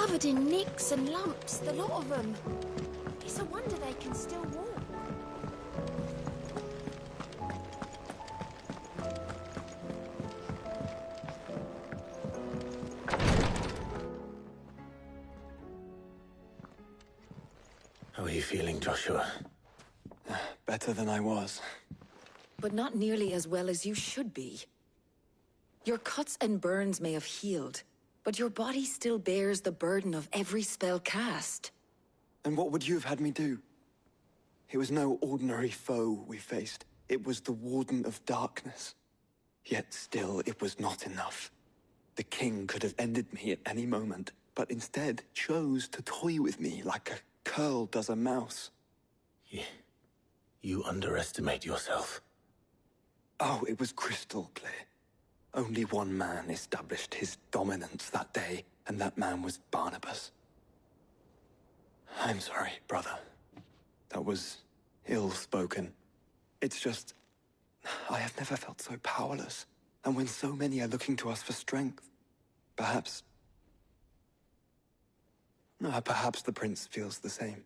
covered in nicks and lumps, the lot of them. It's a wonder they can still walk. How are you feeling, Joshua? Better than I was. But not nearly as well as you should be. Your cuts and burns may have healed, but your body still bears the burden of every spell cast. And what would you have had me do? It was no ordinary foe we faced. It was the Warden of Darkness. Yet still, it was not enough. The king could have ended me at any moment, but instead chose to toy with me like a curl does a mouse. You underestimate yourself. Oh, it was crystal clear. Only one man established his dominance that day, and that man was Barnabas. I'm sorry, brother. That was ill-spoken. It's just, I have never felt so powerless. And when so many are looking to us for strength, perhaps the prince feels the same.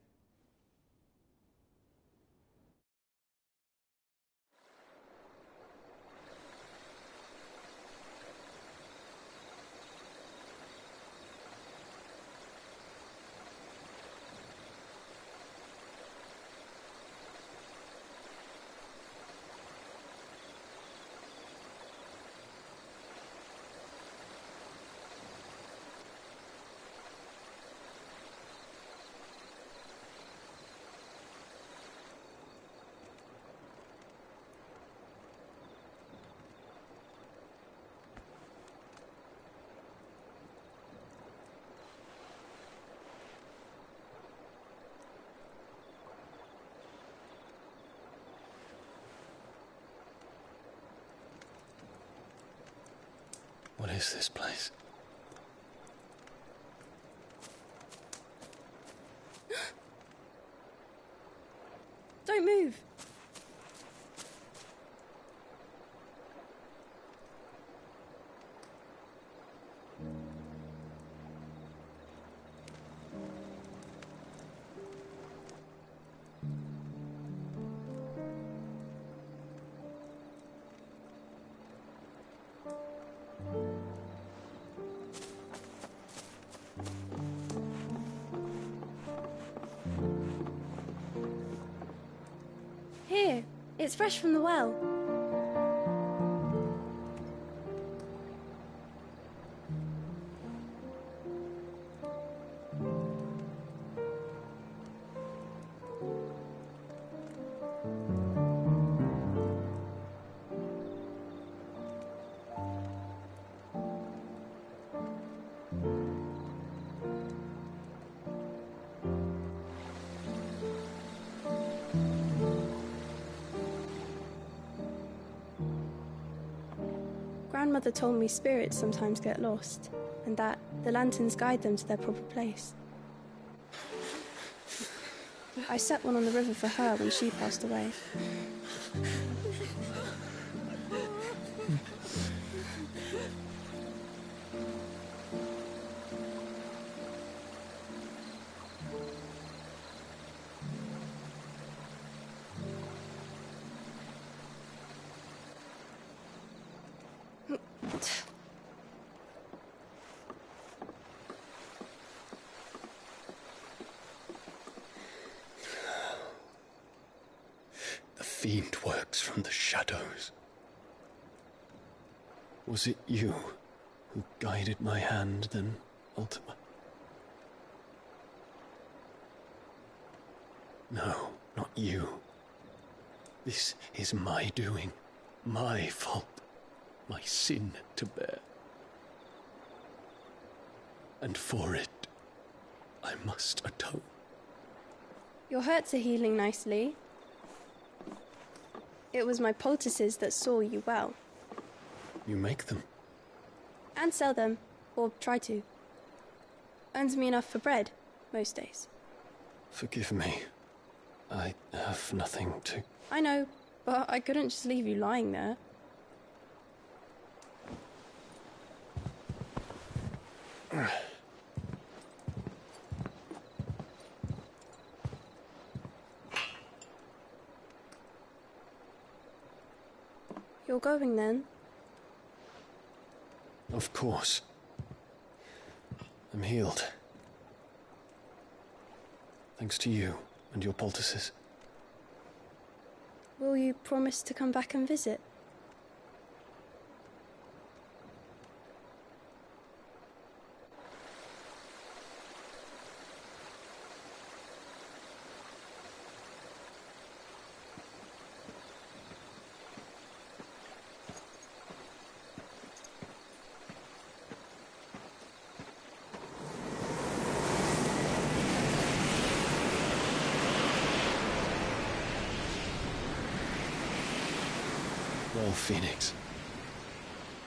What is this place? Don't move. Here, it's fresh from the well. Grandmother told me spirits sometimes get lost, and that the lanterns guide them to their proper place. I set one on the river for her when she passed away. The fiend works from the shadows. Was it you who guided my hand, then, Ultima? No, not you. This is my doing, my fault, my sin to bear. And for it, I must atone. Your hurts are healing nicely. It was my poultices that saw you well. You make them? And sell them, or try to. Earns me enough for bread, most days. Forgive me. I have nothing to... I know, but I couldn't just leave you lying there. You're going then? Of course. I'm healed. Thanks to you and your poultices. Will you promise to come back and visit? Well, Phoenix,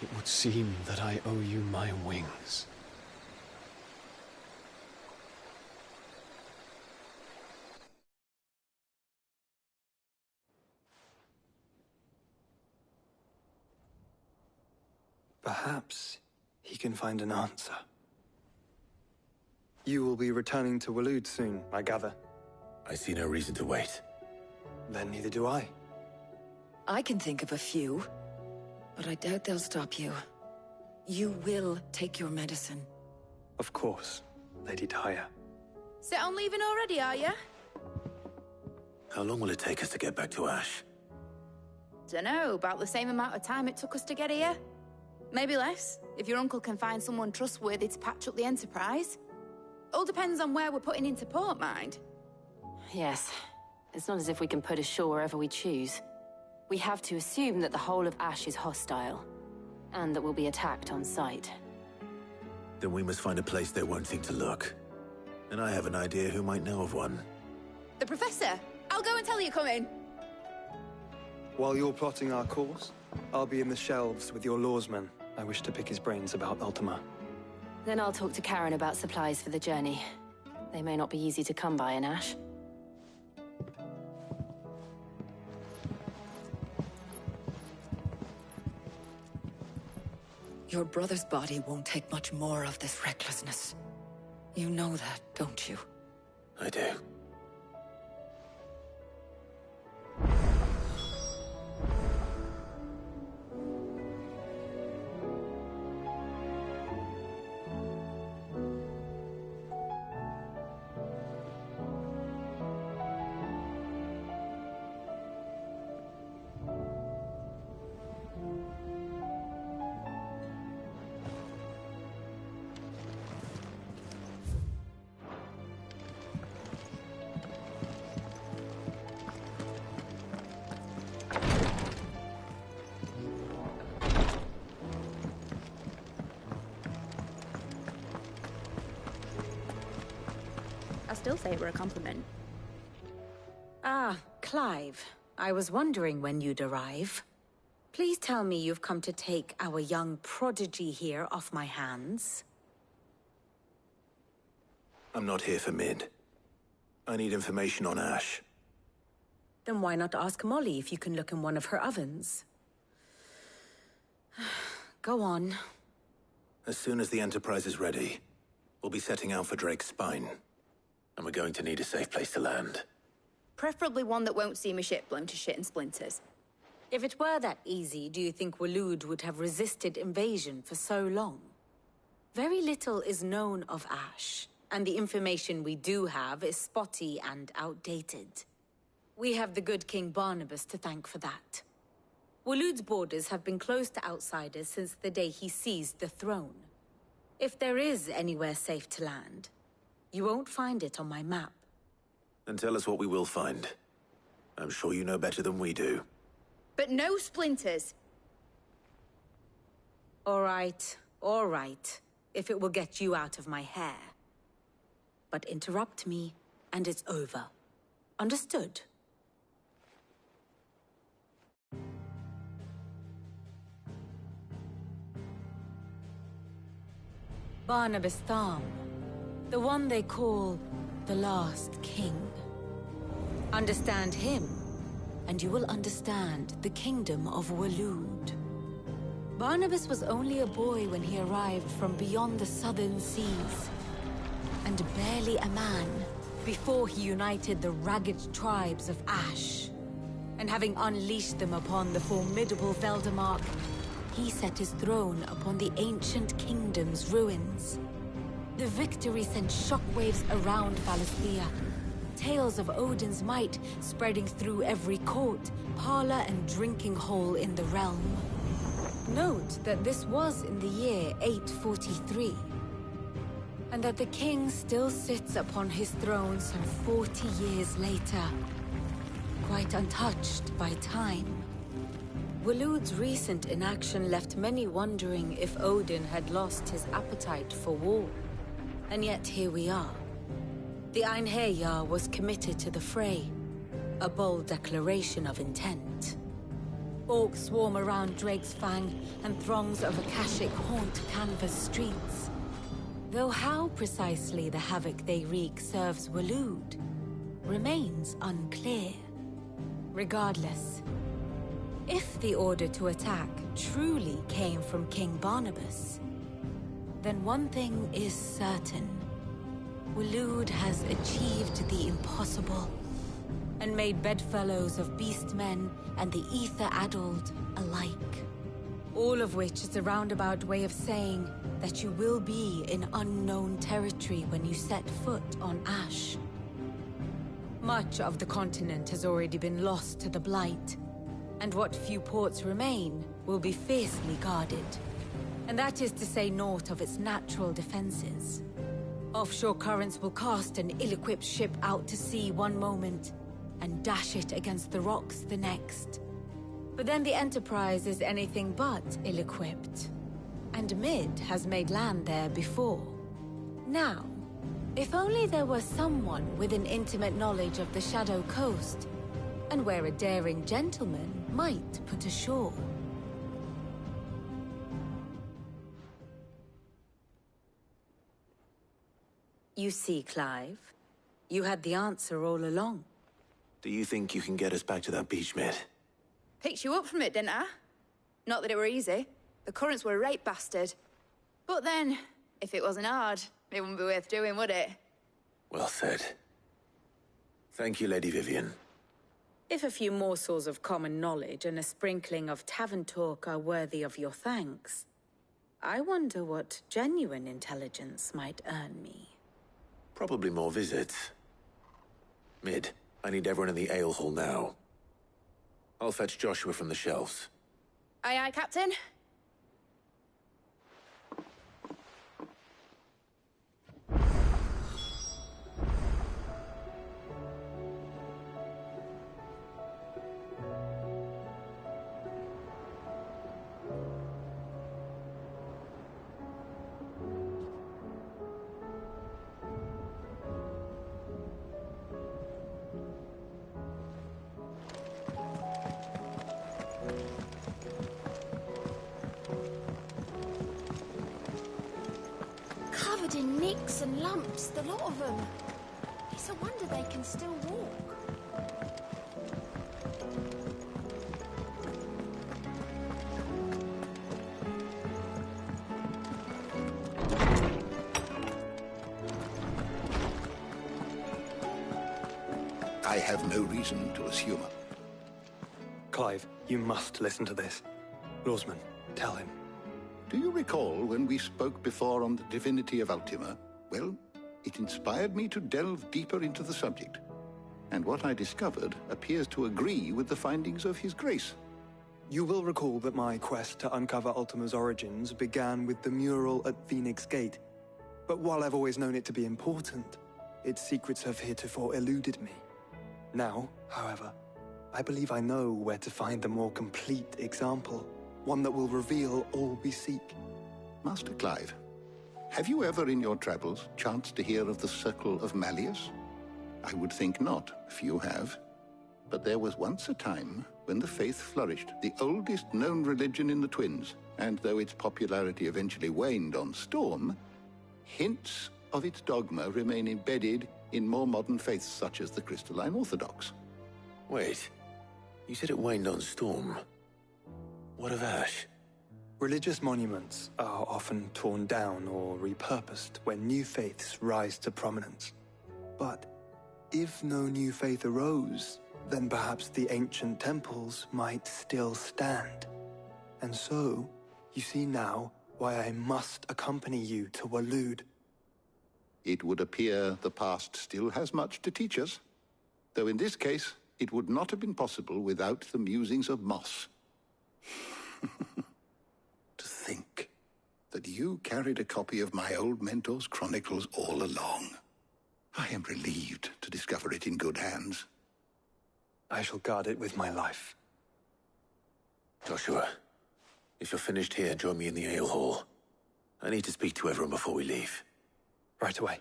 it would seem that I owe you my wings. Perhaps he can find an answer. You will be returning to Waloed soon, I gather. I see no reason to wait. Then neither do I. I can think of a few, but I doubt they'll stop you. You will take your medicine. Of course, Lady Daya. Set on leaving already, are you? How long will it take us to get back to Ash? Dunno, about the same amount of time it took us to get here. Maybe less, if your uncle can find someone trustworthy to patch up the Enterprise. All depends on where we're putting into port, mind. Yes. It's not as if we can put ashore wherever we choose. We have to assume that the whole of Ash is hostile, and that we'll be attacked on sight. Then we must find a place they won't think to look. And I have an idea who might know of one. The Professor! I'll go and tell you coming! While you're plotting our course, I'll be in the shelves with your lawsman. I wish to pick his brains about Ultima. Then I'll talk to Karen about supplies for the journey. They may not be easy to come by in Ash. Your brother's body won't take much more of this recklessness. You know that, don't you? I do. I still say it were a compliment. Ah, Clive. I was wondering when you'd arrive. Please tell me you've come to take our young prodigy here off my hands. I'm not here for Mid. I need information on Ash. Then why not ask Molly if you can look in one of her ovens? Go on. As soon as the Enterprise is ready, we'll be setting out for Drake's Spine. And we're going to need a safe place to land. Preferably one that won't see my ship blown to shit and splinters. If it were that easy, do you think Waloed would have resisted invasion for so long? Very little is known of Ash, and the information we do have is spotty and outdated. We have the good King Barnabas to thank for that. Waloed's borders have been closed to outsiders since the day he seized the throne. If there is anywhere safe to land, you won't find it on my map. Then tell us what we will find. I'm sure you know better than we do. But no splinters! All right, if it will get you out of my hair. But interrupt me, and it's over. Understood? Barnabas Tham, the one they call the Last King. Understand him, and you will understand the kingdom of Waloed. Barnabas was only a boy when he arrived from beyond the southern seas, and barely a man before he united the ragged tribes of Ash and having unleashed them upon the formidable Veldemark, he set his throne upon the ancient kingdom's ruins. The victory sent shockwaves around Valisthea, tales of Odin's might spreading through every court, parlor, and drinking hole in the realm. Note that this was in the year 843, and that the king still sits upon his throne some 40 years later, quite untouched by time. Waloed's recent inaction left many wondering if Odin had lost his appetite for war. And yet here we are. The Einherjar was committed to the fray, a bold declaration of intent. Orcs swarm around Drake's Fang, and throngs of Akashic haunt Canva's streets. Though how precisely the havoc they wreak serves Waloed remains unclear. Regardless, if the order to attack truly came from King Barnabas, then one thing is certain. Waloed has achieved the impossible, and made bedfellows of beastmen and the ether-addled alike. All of which is a roundabout way of saying that you will be in unknown territory when you set foot on Ash. Much of the continent has already been lost to the Blight, and what few ports remain will be fiercely guarded. And that is to say naught of its natural defenses. Offshore currents will cast an ill-equipped ship out to sea one moment, and dash it against the rocks the next. But then the Enterprise is anything but ill-equipped. And Mid has made land there before. Now, if only there were someone with an intimate knowledge of the Shadow Coast, and where a daring gentleman might put ashore. You see, Clive, you had the answer all along. Do you think you can get us back to that beach, Mid? Picked you up from it, didn't I? Not that it were easy. The currents were a right bastard. But then, if it wasn't hard, it wouldn't be worth doing, would it? Well said. Thank you, Lady Vivian. If a few morsels of common knowledge and a sprinkling of tavern talk are worthy of your thanks, I wonder what genuine intelligence might earn me. Probably more visits. Mid, I need everyone in the ale hall now. I'll fetch Joshua from the shelves. Aye, aye, Captain. Covered in nicks and lumps, the lot of them. It's a wonder they can still walk. I have no reason to assume. Clive, you must listen to this. Lawsman, tell him. Do you recall when we spoke before on the divinity of Ultima? Well, it inspired me to delve deeper into the subject. And what I discovered appears to agree with the findings of His Grace. You will recall that my quest to uncover Ultima's origins began with the mural at Phoenix Gate. But while I've always known it to be important, its secrets have heretofore eluded me. Now, however, I believe I know where to find the more complete example. One that will reveal all we seek. Master Clive, have you ever in your travels chanced to hear of the Circle of Malleus? I would think not, few have. But there was once a time when the faith flourished, the oldest known religion in the Twins, and though its popularity eventually waned on Storm, hints of its dogma remain embedded in more modern faiths such as the Crystalline Orthodox. Wait, you said it waned on Storm. What of Ash? Religious monuments are often torn down or repurposed when new faiths rise to prominence. But if no new faith arose, then perhaps the ancient temples might still stand. And so, you see now why I must accompany you to Waloed. It would appear the past still has much to teach us, though in this case, it would not have been possible without the musings of Moss. To think that you carried a copy of my old mentor's chronicles all along. I am relieved to discover it in good hands. I shall guard it with my life. Joshua, if you're finished here, join me in the ale hall. I need to speak to everyone before we leave. Right away.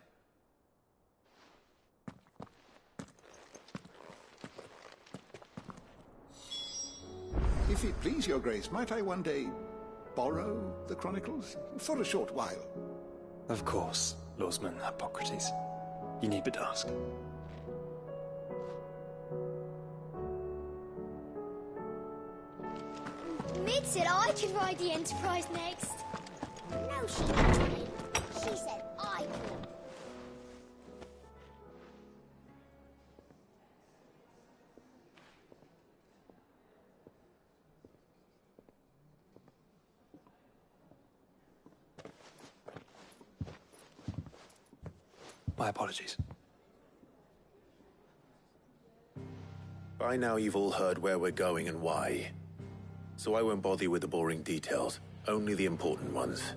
If it please your grace, might I one day borrow the chronicles? For a short while. Of course, Lordsman Hippocrates. You need but ask. Mid said I could ride the Enterprise next. No, she didn't. She said I could. My apologies. By now you've all heard where we're going and why. So I won't bother you with the boring details, only the important ones.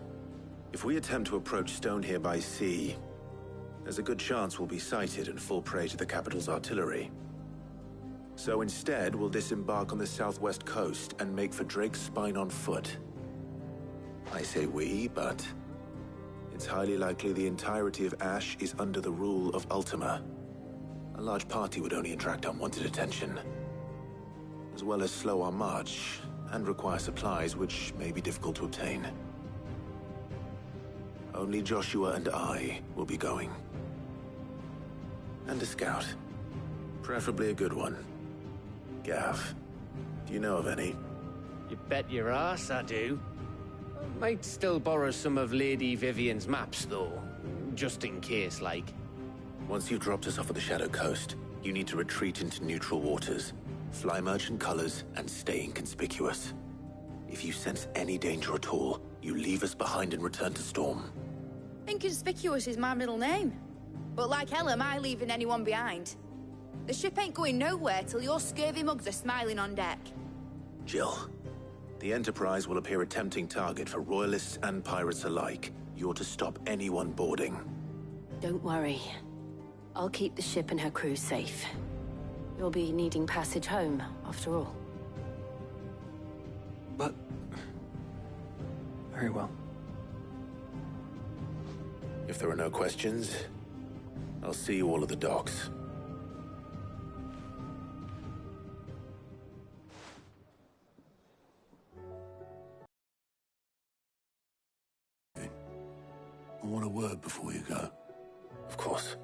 If we attempt to approach Stone here by sea, there's a good chance we'll be sighted and fall prey to the capital's artillery. So instead, we'll disembark on the southwest coast and make for Drake's Spine on foot. I say we, but it's highly likely the entirety of Ash is under the rule of Ultima. A large party would only attract unwanted attention, as well as slow our march and require supplies which may be difficult to obtain. Only Joshua and I will be going. And a scout. Preferably a good one. Gav, do you know of any? You bet your ass I do. Might still borrow some of Lady Vivian's maps, though. Just in case, like. Once you've dropped us off at the Shadow Coast, you need to retreat into neutral waters, fly merchant colors, and stay inconspicuous. If you sense any danger at all, you leave us behind and return to Storm. Inconspicuous is my middle name. But like hell am I leaving anyone behind. The ship ain't going nowhere till your scurvy mugs are smiling on deck. Jill, the Enterprise will appear a tempting target for royalists and pirates alike. You're to stop anyone boarding. Don't worry. I'll keep the ship and her crew safe. You'll be needing passage home, after all. But... very well. If there are no questions, I'll see you all at the docks. I want a word before you go. Of course.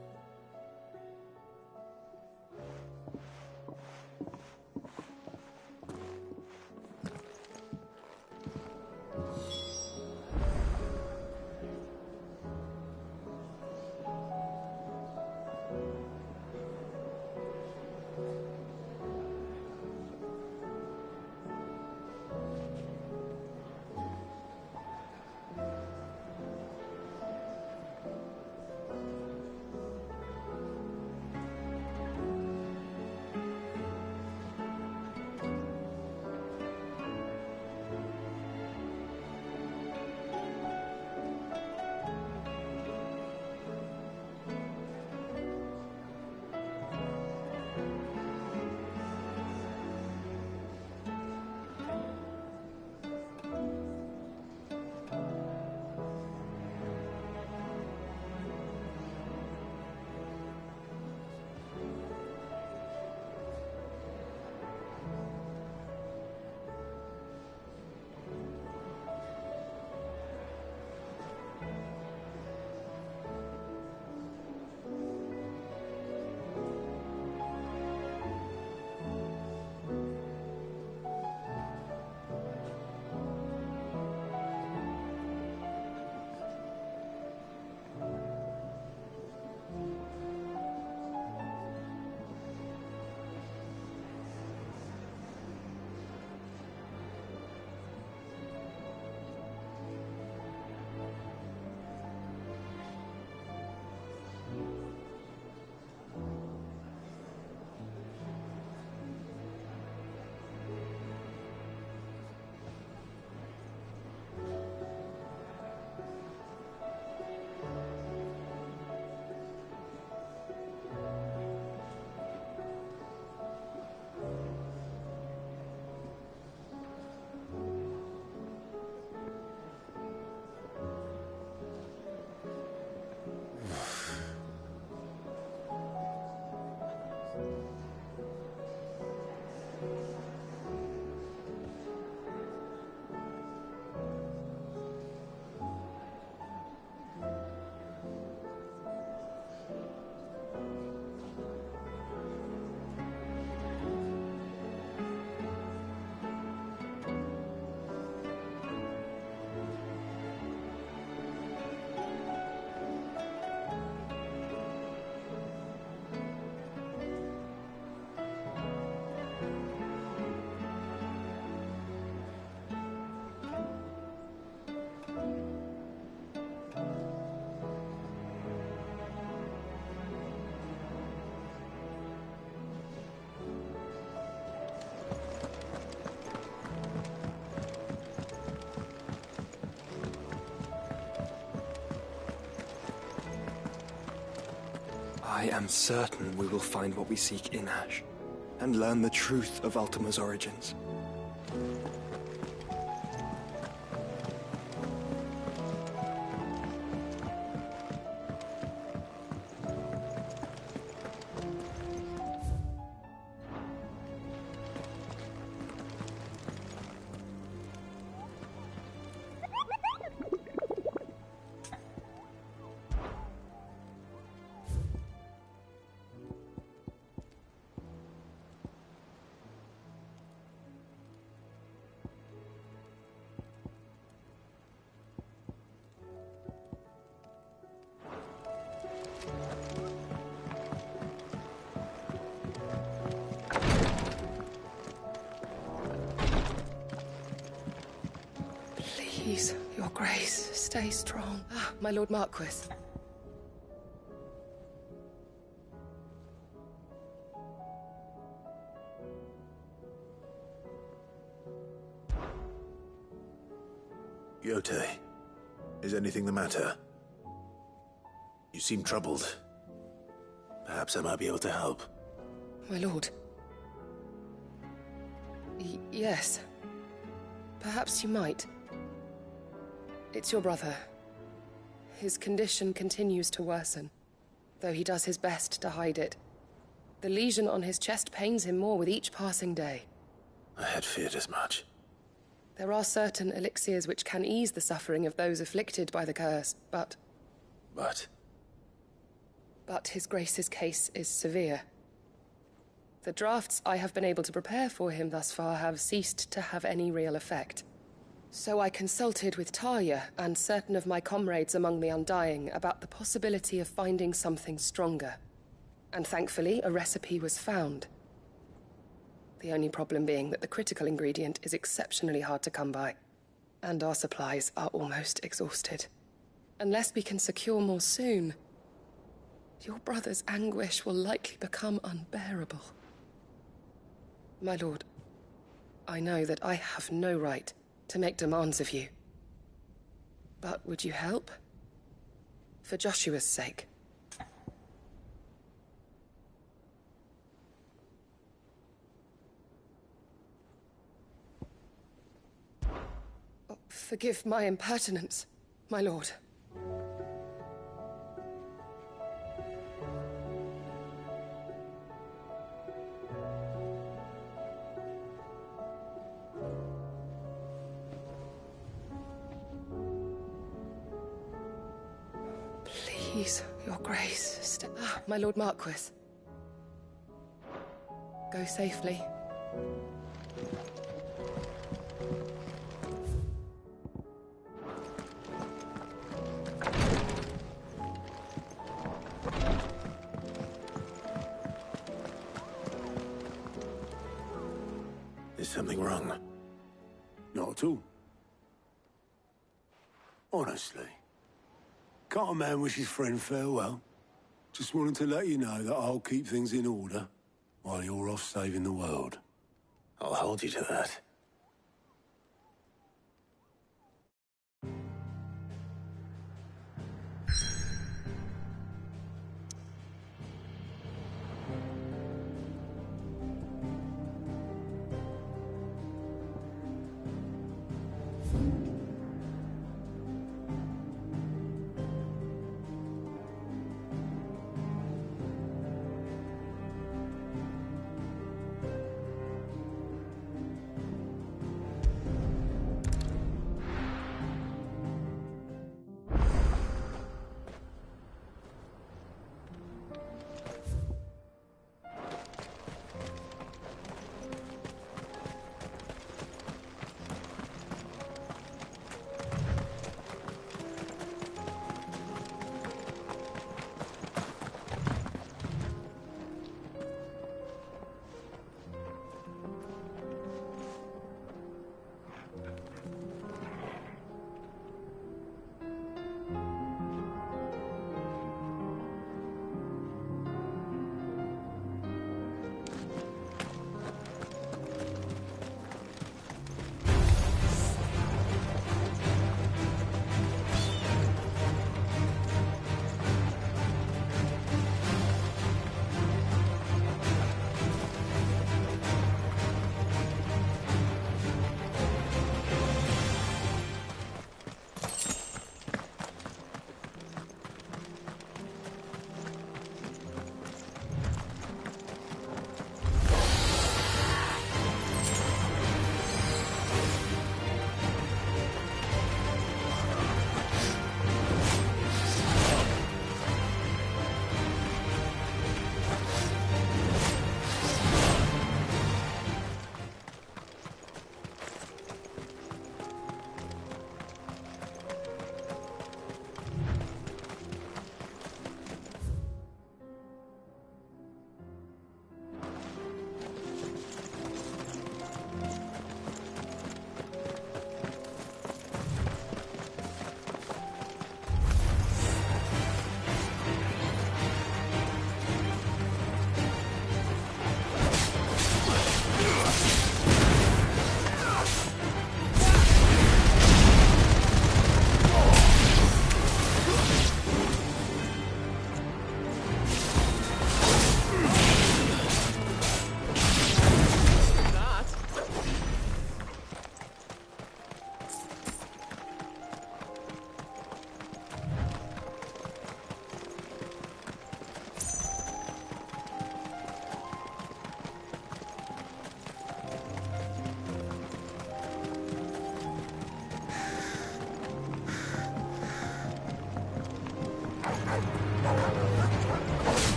I am certain we will find what we seek in Ash, and learn the truth of Ultima's origins. Please, your grace, stay strong. Ah, my lord Marquis. Yote, is anything the matter? You seem troubled. Perhaps I might be able to help. My lord. Yes. Perhaps you might. It's your brother. His condition continues to worsen, though he does his best to hide it. The lesion on his chest pains him more with each passing day. I had feared as much. There are certain elixirs which can ease the suffering of those afflicted by the curse, but... But his grace's case is severe. The drafts I have been able to prepare for him thus far have ceased to have any real effect. So I consulted with Tarja and certain of my comrades among the Undying about the possibility of finding something stronger. And thankfully, a recipe was found. The only problem being that the critical ingredient is exceptionally hard to come by, and our supplies are almost exhausted. Unless we can secure more soon, your brother's anguish will likely become unbearable. My lord, I know that I have no right to make demands of you. But would you help? For Joshua's sake. Oh, forgive my impertinence, my lord. Please, your grace, my lord Marquis. Go safely. Is something wrong? Not at all. Honestly. Can't a man wish his friend farewell? Just wanted to let you know that I'll keep things in order while you're off saving the world. I'll hold you to that.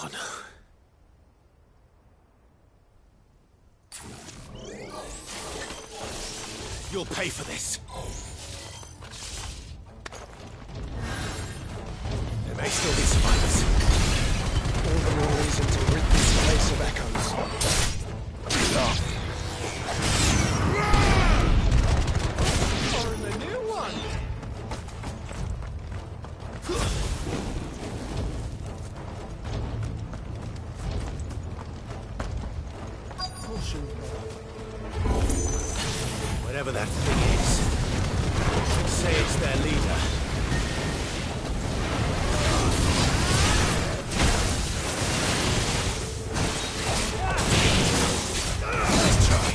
Oh no. You'll pay for this. There may still be survivors. All the more reason to rid this place of echoes. Or the new one. Whatever that thing is, should say it's their leader. Let's try.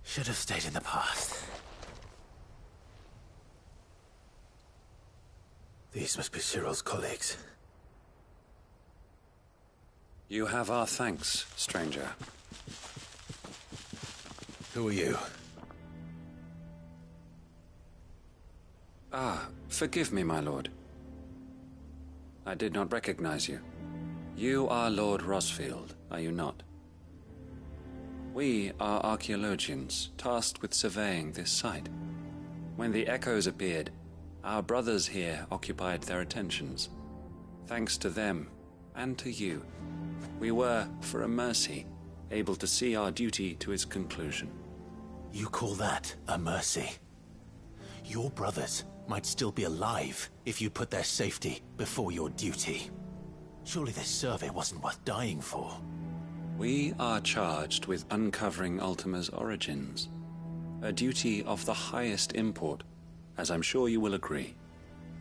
Should have stayed in the past. These must be Cyril's colleagues. You have our thanks, stranger. Who are you? Ah, forgive me, my lord. I did not recognize you. You are Lord Rosfield, are you not? We are archaeologians, tasked with surveying this site. When the echoes appeared, our brothers here occupied their attentions. Thanks to them, and to you, we were, for a mercy, able to see our duty to its conclusion. You call that a mercy? Your brothers might still be alive if you put their safety before your duty. Surely this survey wasn't worth dying for. We are charged with uncovering Ultima's origins. A duty of the highest import, as I'm sure you will agree.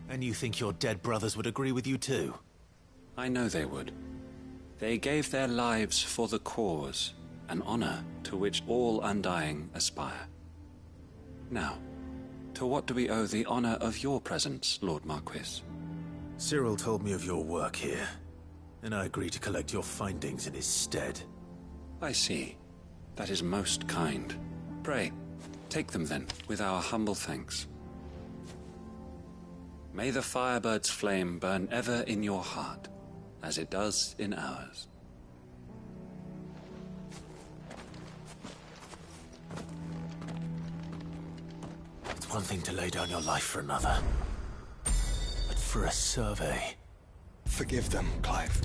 And you think your dead brothers would agree with you too? I know they would. They gave their lives for the cause, an honor to which all Undying aspire. Now, to what do we owe the honor of your presence, Lord Marquis? Cyril told me of your work here, and I agreed to collect your findings in his stead. I see. That is most kind. Pray, take them then, with our humble thanks. May the Firebird's flame burn ever in your heart, as it does in ours. It's one thing to lay down your life for another, but for a survey... Forgive them, Clive.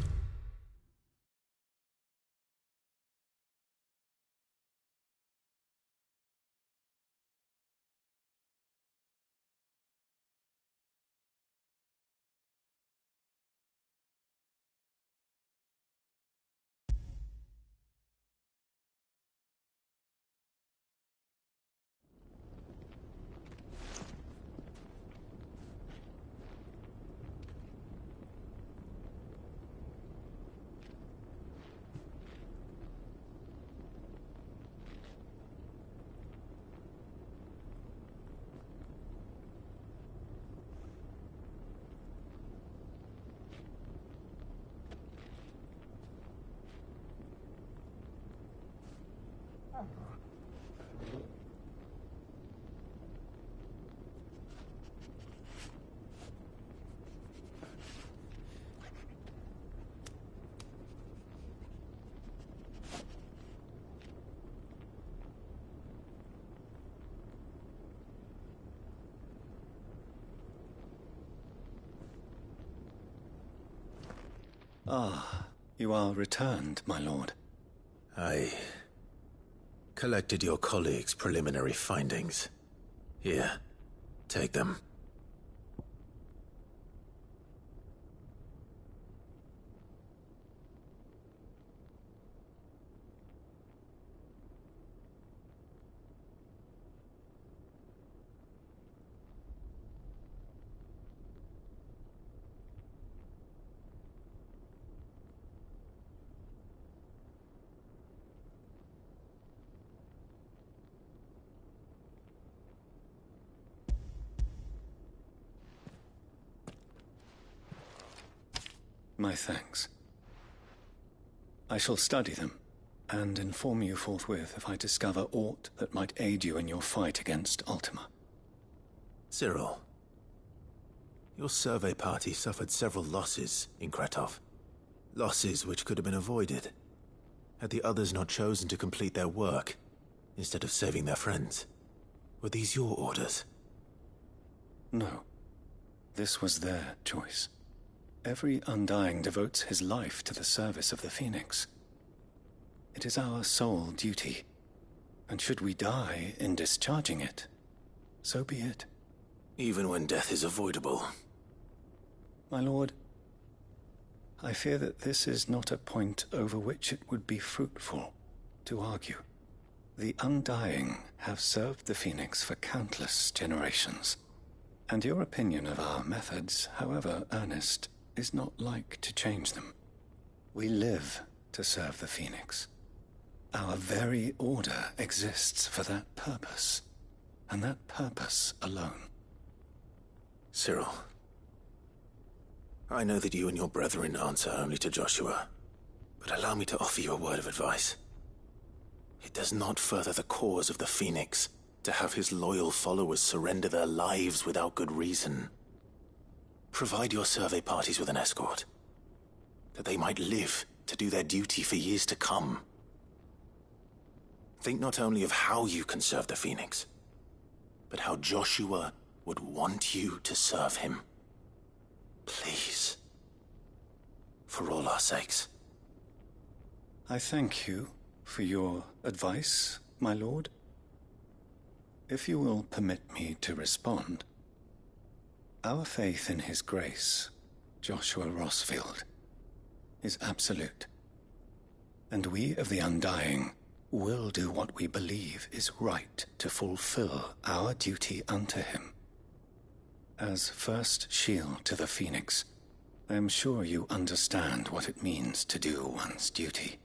Ah, you are returned, my lord. I collected your colleagues' preliminary findings. Here, take them. My thanks. I shall study them, and inform you forthwith if I discover aught that might aid you in your fight against Ultima. Cyril, your survey party suffered several losses in Kretov. Losses which could have been avoided, had the others not chosen to complete their work, instead of saving their friends. Were these your orders? No. This was their choice. Every Undying devotes his life to the service of the Phoenix. It is our sole duty, and should we die in discharging it, so be it. Even when death is avoidable. My lord, I fear that this is not a point over which it would be fruitful to argue. The Undying have served the Phoenix for countless generations, and your opinion of our methods, however earnest, is not like to change them. We live to serve the Phoenix. Our very order exists for that purpose, and that purpose alone. Cyril, I know that you and your brethren answer only to Joshua, but allow me to offer you a word of advice. It does not further the cause of the Phoenix to have his loyal followers surrender their lives without good reason. Provide your survey parties with an escort, that they might live to do their duty for years to come. Think not only of how you can serve the Phoenix, but how Joshua would want you to serve him. Please. For all our sakes. I thank you for your advice, my lord. If you will permit me to respond, our faith in his grace, Joshua Rossfield, is absolute. And we of the Undying will do what we believe is right to fulfill our duty unto him. As first shield to the Phoenix, I am sure you understand what it means to do one's duty.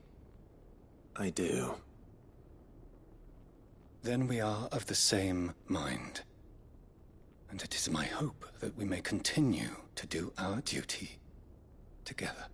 I do. Then we are of the same mind. And it is my hope that we may continue to do our duty together.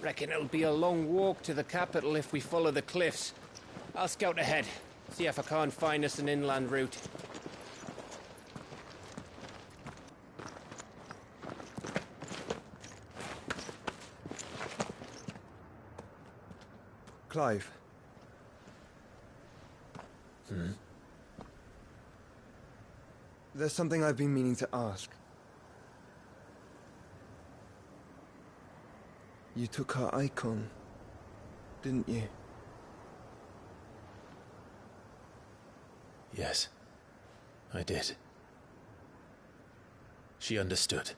Reckon it'll be a long walk to the capital if we follow the cliffs. I'll scout ahead, see if I can't find us an inland route. Clive. There's something I've been meaning to ask. You took her icon, didn't you? Yes, I did. She understood.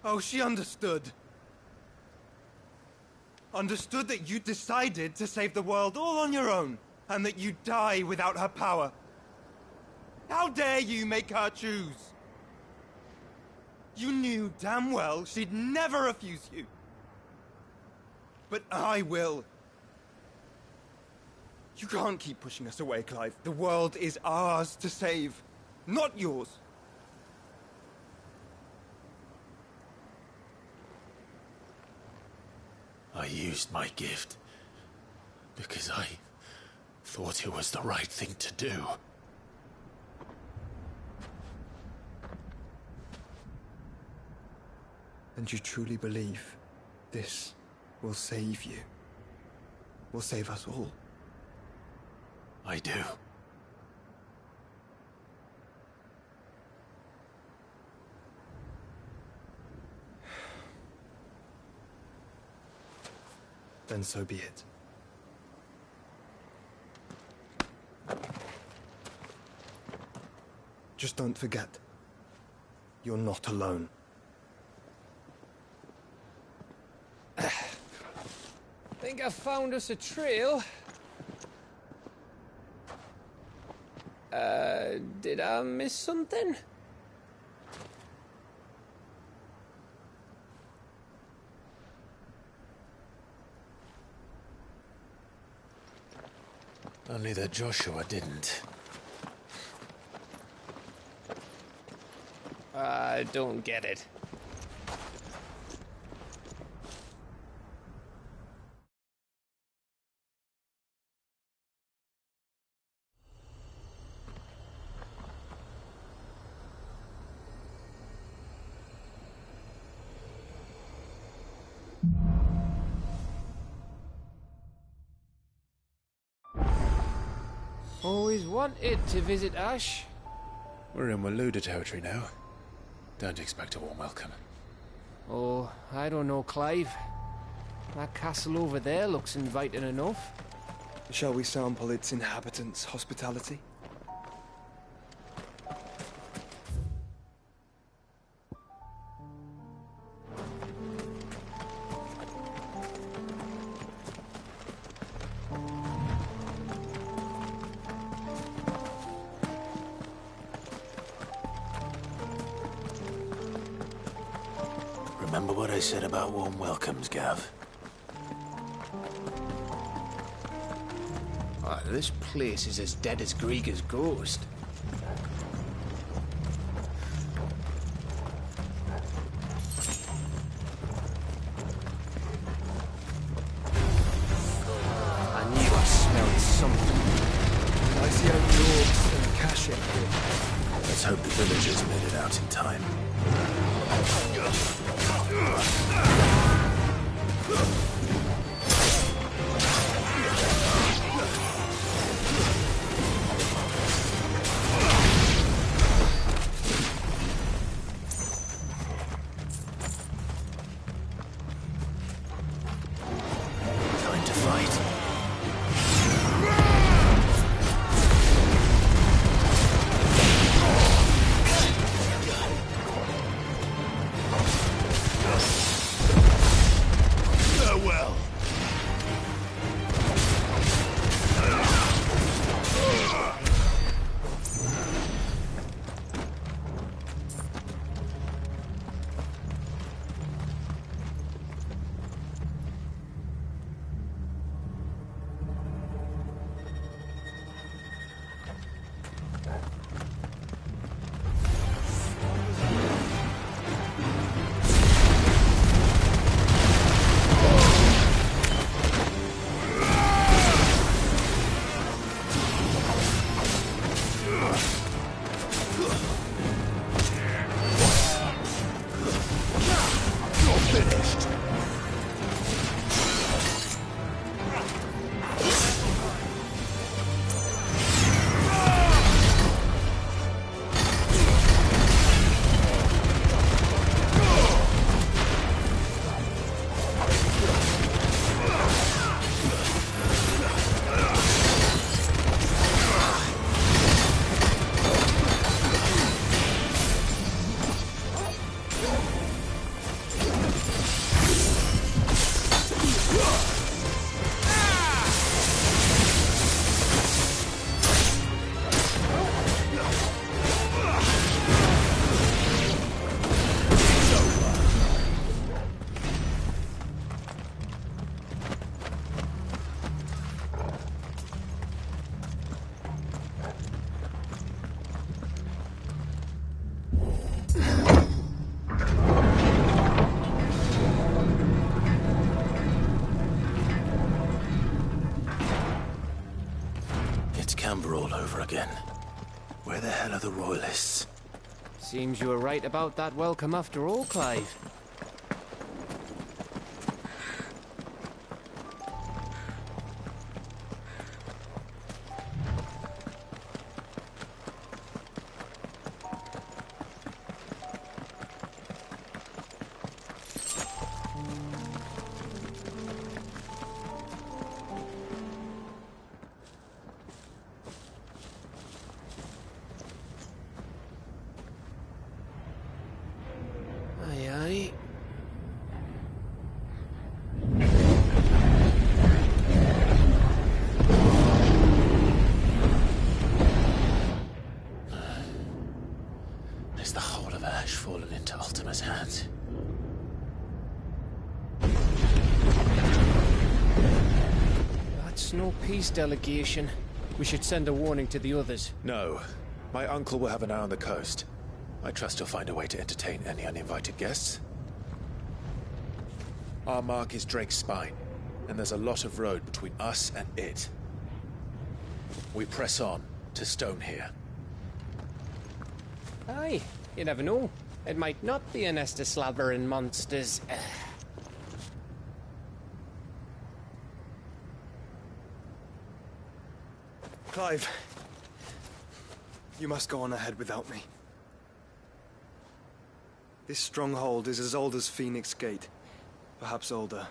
Oh, she understood. Understood that you decided to save the world all on your own, and that you'd die without her power. How dare you make her choose? You knew damn well she'd never refuse you. But I will. You can't keep pushing us away, Clive. The world is ours to save, not yours. I used my gift because I thought it was the right thing to do. And you truly believe this will save you? Will save us all? I do. Then so be it. Just don't forget, you're not alone. Think I found us a trail. Did I miss something? Only that Joshua didn't. I don't get it. Always wanted to visit Ash. We're in Waluda territory now. Don't expect a warm welcome. Oh, I don't know, Clive. That castle over there looks inviting enough. Shall we sample its inhabitants' hospitality? Remember what I said about warm welcomes, Gav? Oh, this place is as dead as Greagor's ghost. I knew I smelled something. I see only orcs and cache here. Let's hope the villagers made it out in time. Time to fight. again. Where the hell are the Royalists? Seems you were right about that welcome after all, Clive. Aye, aye. Is the whole of Ash fallen into Ultima's hands? That's no peace delegation. We should send a warning to the others. No. My uncle will have an eye on the coast. I trust he'll find a way to entertain any uninvited guests. Our mark is Drake's Spine, and there's a lot of road between us and it. We press on to Stone here. Aye, you never know. It might not be a nest of slathering monsters. Clive, you must go on ahead without me. This stronghold is as old as Phoenix Gate, perhaps older.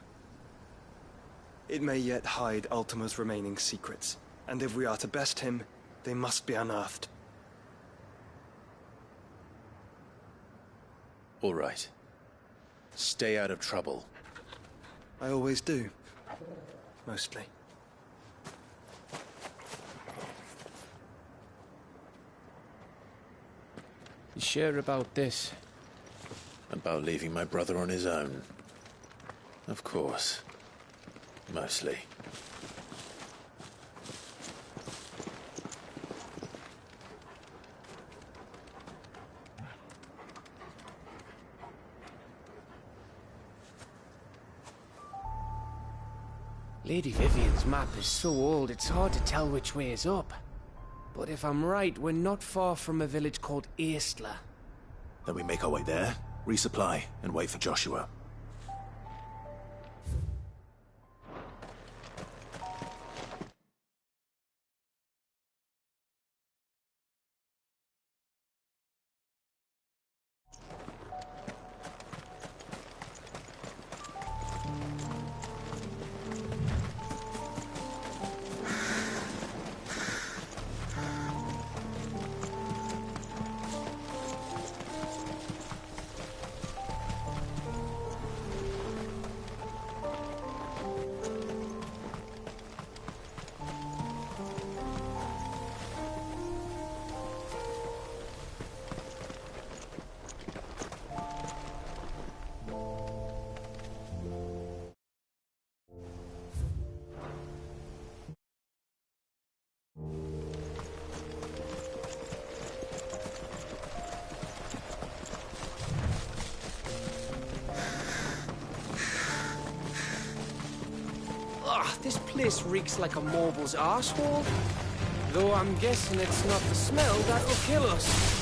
It may yet hide Ultima's remaining secrets, and if we are to best him, they must be unearthed. All right. Stay out of trouble. I always do. Mostly. You sure about this? About leaving my brother on his own. Of course. Mostly. Lady Vivian's map is so old it's hard to tell which way is up. But if I'm right, we're not far from a village called Eastla. Then we make our way there, resupply, and wait for Joshua. This place reeks like a mobile's arsehole. Though I'm guessing it's not the smell that'll kill us.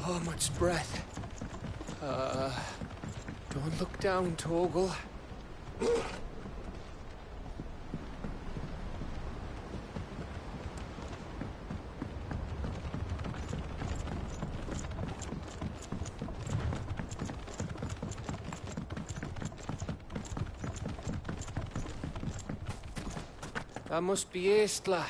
Oh, much breath. Don't look down, Torgal. That must be Aistla.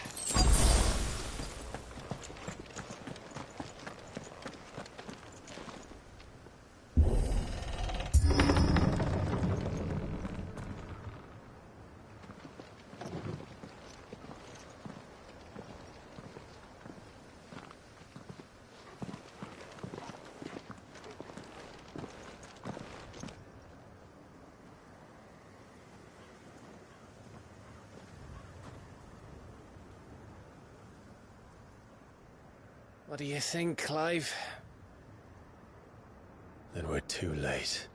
What do you think, Clive? Then we're too late.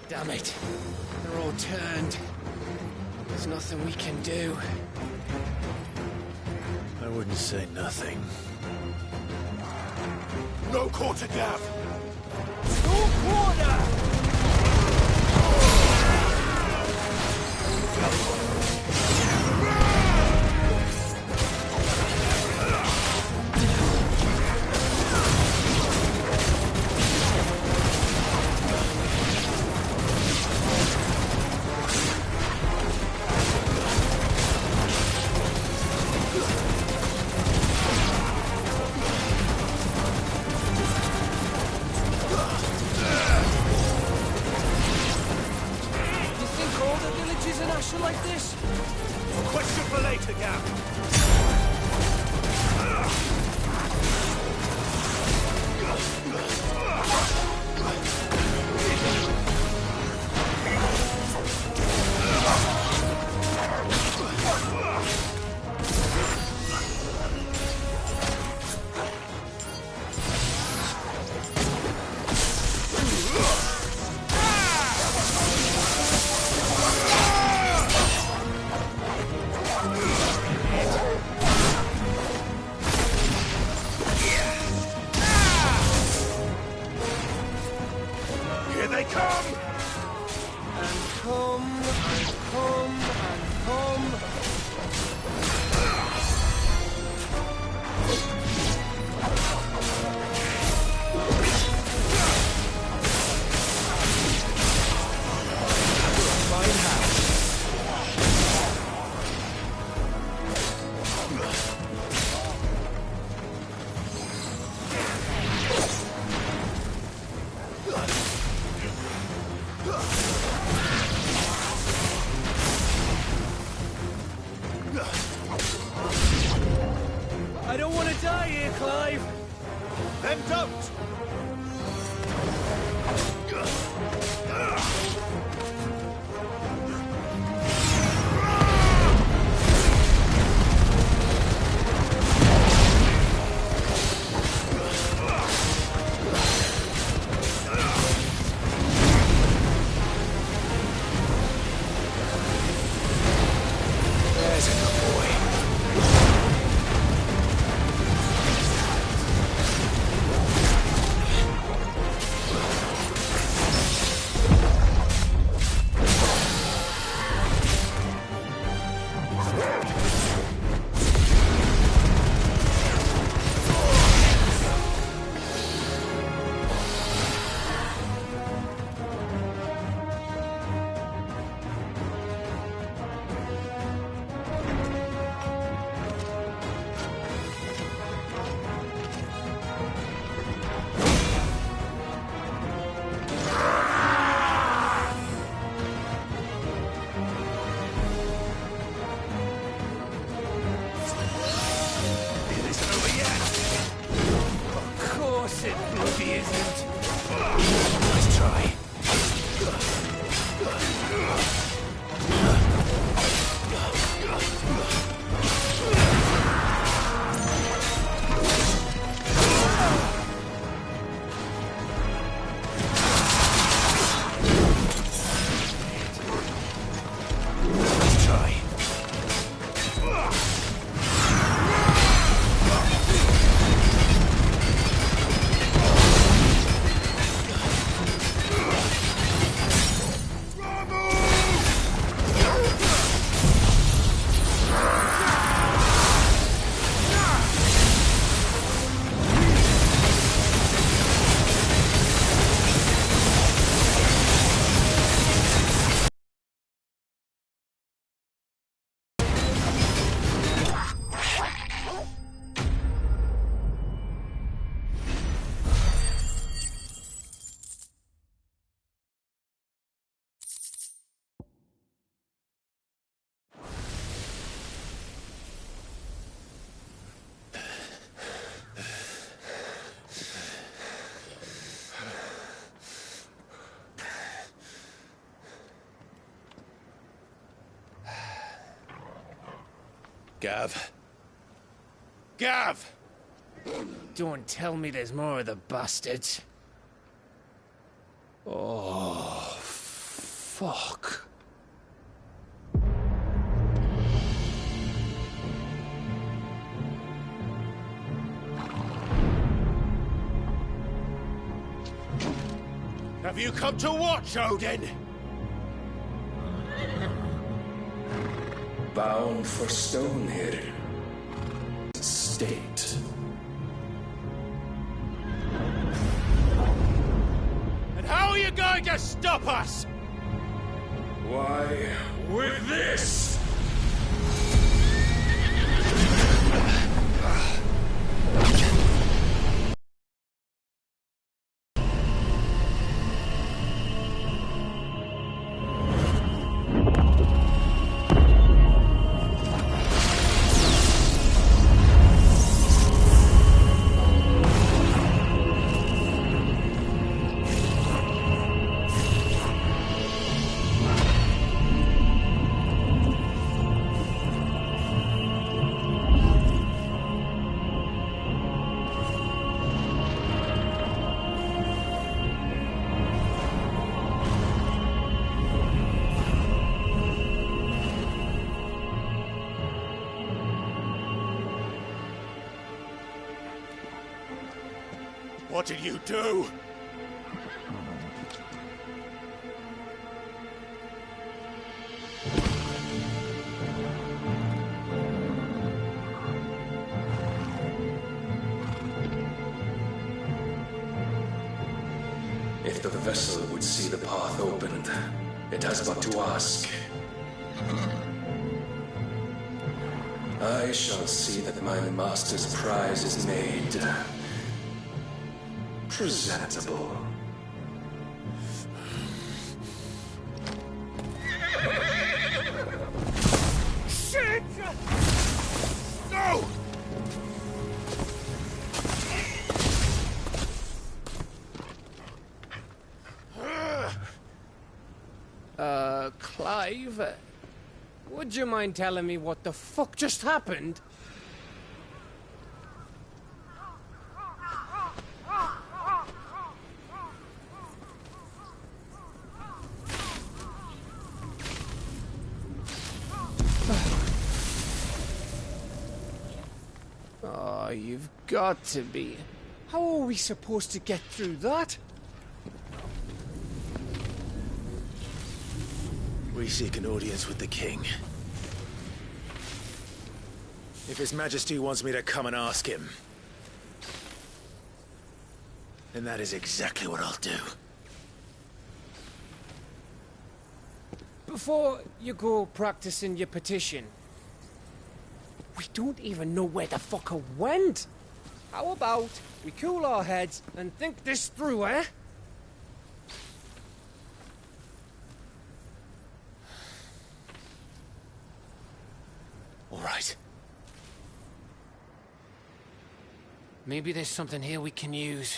Damn it. They're all turned. There's nothing we can do. I wouldn't say nothing. No quarter gap! No quarter! Like this? A question for later, Gap. Clive! Then don't! There's a good boy. Gav. Gav! Don't tell me there's more of the bastards. Oh, fuck. Have you come to watch, Odin? Bound for Stonehill. State. And how are you going to stop us? Why, with this! What did you do? If the vessel would see the path opened, it has but to ask. I shall see that my master's prize is made presentable. Shit! No! Clive, would you mind telling me what the fuck just happened? Oh, you've got to be. How are we supposed to get through that? We seek an audience with the king. If His Majesty wants me to come and ask him, then that is exactly what I'll do. Before you go practicing your petition, we don't even know where the fucker went. How about we cool our heads and think this through, eh? All right. Maybe there's something here we can use.